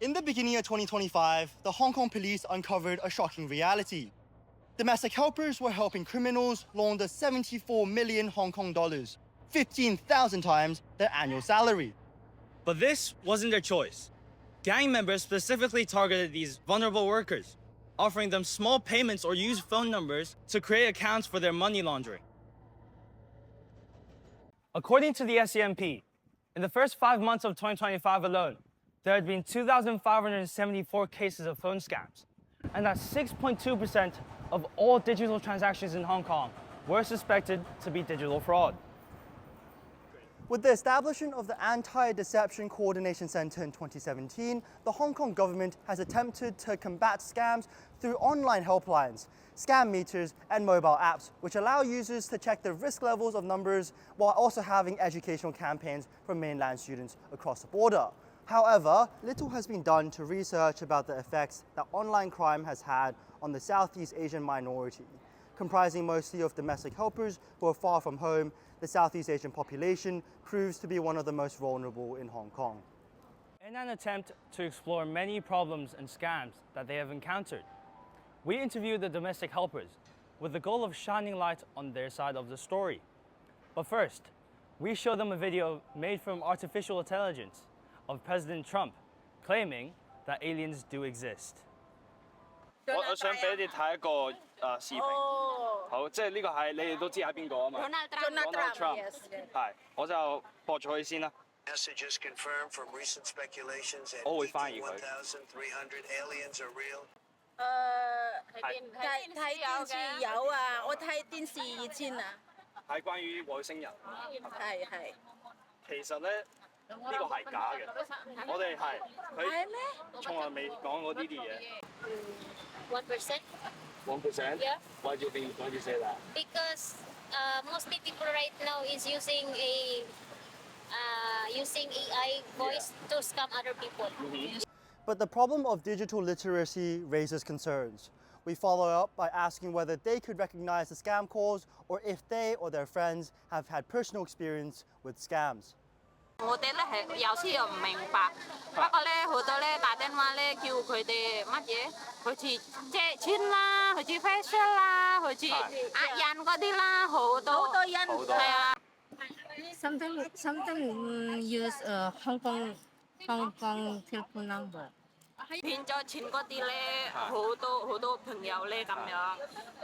In the beginning of 2025, the Hong Kong police uncovered a shocking reality. Domestic helpers were helping criminals launder 74 million Hong Kong dollars, 15,000 times their annual salary. But this wasn't their choice. Gang members specifically targeted these vulnerable workers, offering them small payments or used phone numbers to create accounts for their money laundering. According to the SCMP, in the first 5 months of 2025 alone, there had been 2,574 cases of phone scams, and that 6.2% of all digital transactions in Hong Kong were suspected to be digital fraud. With the establishment of the Anti-Deception Coordination Centre in 2017, the Hong Kong government has attempted to combat scams through online helplines, scam meters, and mobile apps, which allow users to check the risk levels of numbers while also having educational campaigns for mainland students across the border. However, little has been done to research about the effects that online crime has had on the Southeast Asian minority. Comprising mostly of domestic helpers who are far from home, the Southeast Asian population proves to be one of the most vulnerable in Hong Kong. In an attempt to explore many problems and scams that they have encountered, we interviewed the domestic helpers with the goal of shining light on their side of the story. But first, we show them a video made from artificial intelligence of President Trump claiming that aliens do exist. 我想俾你哋睇一個視頻。好，即係呢個係你哋都知係邊個啊嘛 ？Donald Trump。係，我就播咗佢先啦。Messages confirmed from recent speculations that 我會翻譯佢。1,300 aliens are real. 睇電視有啊，我睇電視以前啊。係關於外星人。係。其實咧。呢個係假嘅，我哋係佢從來未講過呢啲嘢。1%. 1%? Yeah. Why do you say that? Because mostly people right now is using AI voice to scam other people. But the problem of digital literacy raises concerns. We follow up by asking whether they could recognize the scam calls or if they or their friends have had personal experience with scams. 我哋咧係有時又唔明白，不過咧好多咧打電話咧叫佢哋乜嘢，好似借錢啦，好似 fashion 啦，好似呃人嗰啲啦，好多人係啊。Sometimes use Hong Kong telephone number. 騙咗錢嗰啲咧，好多朋友咧咁樣，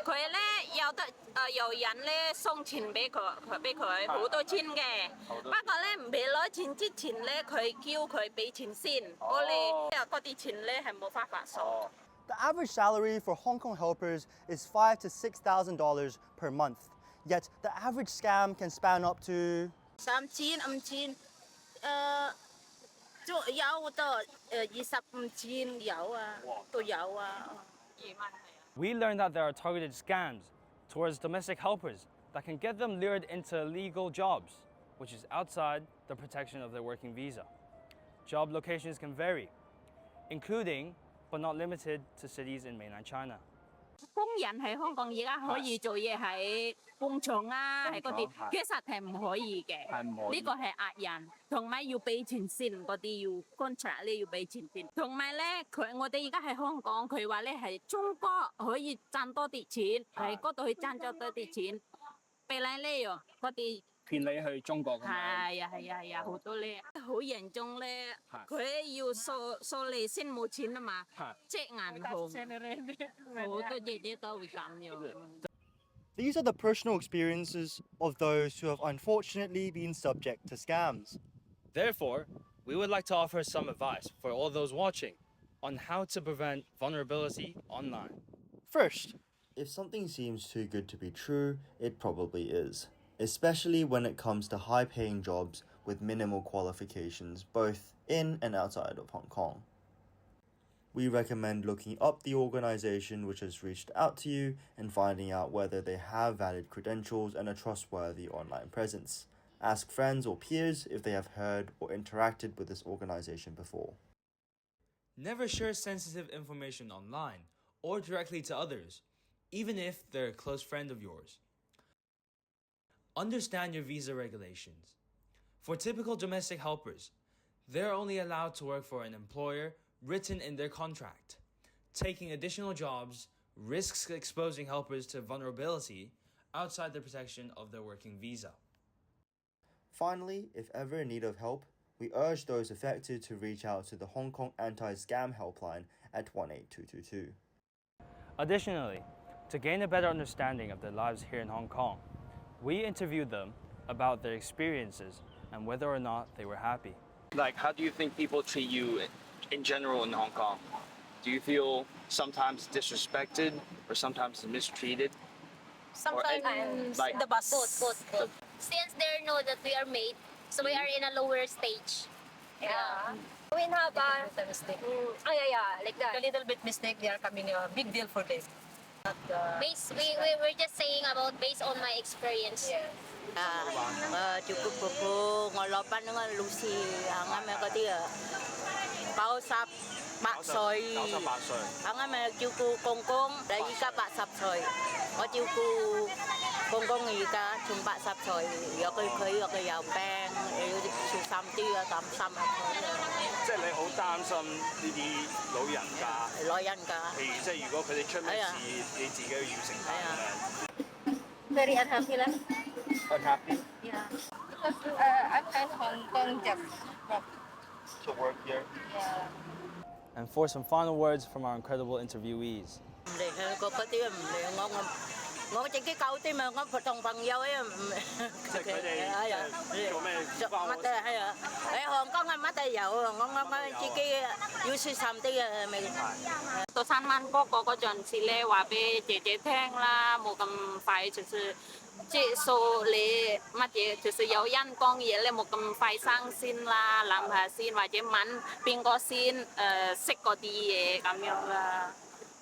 佢咧有人咧送錢俾佢，好多錢嘅。不過咧唔俾攞錢之前咧，佢叫佢俾錢先，嗰啲錢咧係冇辦法數。The average salary for Hong Kong helpers is $5,000 to $6,000 per month. Yet the average scam can span up to 3,000、5,000，有到25,000有啊，都有啊。We learned that there are targeted scams towards domestic helpers that can get them lured into illegal jobs, which is outside the protection of their working visa. Job locations can vary, including but not limited to cities in mainland China. 工人喺香港而家可以做嘢喺工廠啊，喺嗰啲，其實係唔可以嘅。呢個係呃人，同埋要俾錢先，嗰啲要 contract 咧要俾錢先。同埋咧，我哋而家喺香港，佢話咧係中國可以賺多啲錢，喺嗰度去賺咗多啲錢，俾你呢樣嗰啲。騙你去中國咁樣。係啊，好多咧，好嚴重咧。佢要數你先冇錢啊嘛，即銀行，好多嘢都會咁樣。These are the personal experiences of those who have unfortunately been subject to scams. Therefore, we would like to offer some advice for all those watching on how to prevent vulnerability online. First, if something seems too good to be true, it probably is. Especially when it comes to high-paying jobs with minimal qualifications both in and outside of Hong Kong. We recommend looking up the organization which has reached out to you and finding out whether they have valid credentials and a trustworthy online presence. Ask friends or peers if they have heard or interacted with this organization before. Never share sensitive information online or directly to others, even if they're a close friend of yours. Understand your visa regulations. For typical domestic helpers, they're only allowed to work for an employer written in their contract. Taking additional jobs risks exposing helpers to vulnerability outside the protection of their working visa. Finally, if ever in need of help, we urge those affected to reach out to the Hong Kong Anti-Scam Helpline at 18222. Additionally, to gain a better understanding of their lives here in Hong Kong, we interviewed them about their experiences and whether or not they were happy. Like, how do you think people treat you in general in Hong Kong? Do you feel sometimes disrespected or sometimes mistreated? Sometimes like- the bus. Both. Since they know that we are made, so we are in a lower stage. Yeah. When haba, mistake. yeah, like that. A little bit mistake, they are coming a big deal for them. We're just saying about based on my experience. Cukup buku ngolopan dengan Lucy, hanga mereka dia. Pau sap mak soi. Hanga mereka cukup kongkong, lagi ka pak sap soi. Có cukup kongkong gì cả, chúng pak sap soi. Có cái có cái dầu bang, chịu xăm tia, tạm xăm à thôi. 即係你好擔心呢啲老人家，老人家。譬如即係如果佢哋出咩事，你自己要承擔咁樣。 Very unhappy lah. Unhappy Yeah. Because I find Hong Kong just work. to work here. Yeah. And for some final words from our incredible interviewees. Có cái tiếng ngon chỉ cái câu tiếng mà ngon thông phận nhau ấy. 即係佢哋做咩？ 乜都係啊！喺香港嘅乜都有，我自己要小心啲啊！咪到3萬嗰陣時咧，話俾姐姐聽啦，冇咁快就是即係數你乜嘢，就是有人講嘢咧，冇咁快生先啦，諗下先，或者問邊個先識嗰啲嘢咁樣啦。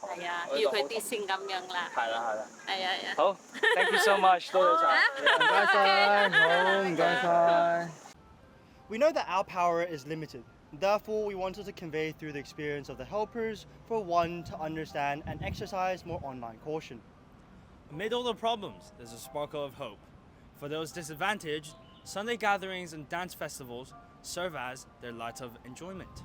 係啊，要佢啲先咁樣啦。係啦。係啊。好 ，thank you so much，多謝晒。唔該晒。We know that our power is limited. Therefore, we wanted to convey through the experience of the helpers for one to understand and exercise more online caution. Amid all the problems, there's a sparkle of hope. For those disadvantaged, Sunday gatherings and dance festivals serve as their light of enjoyment.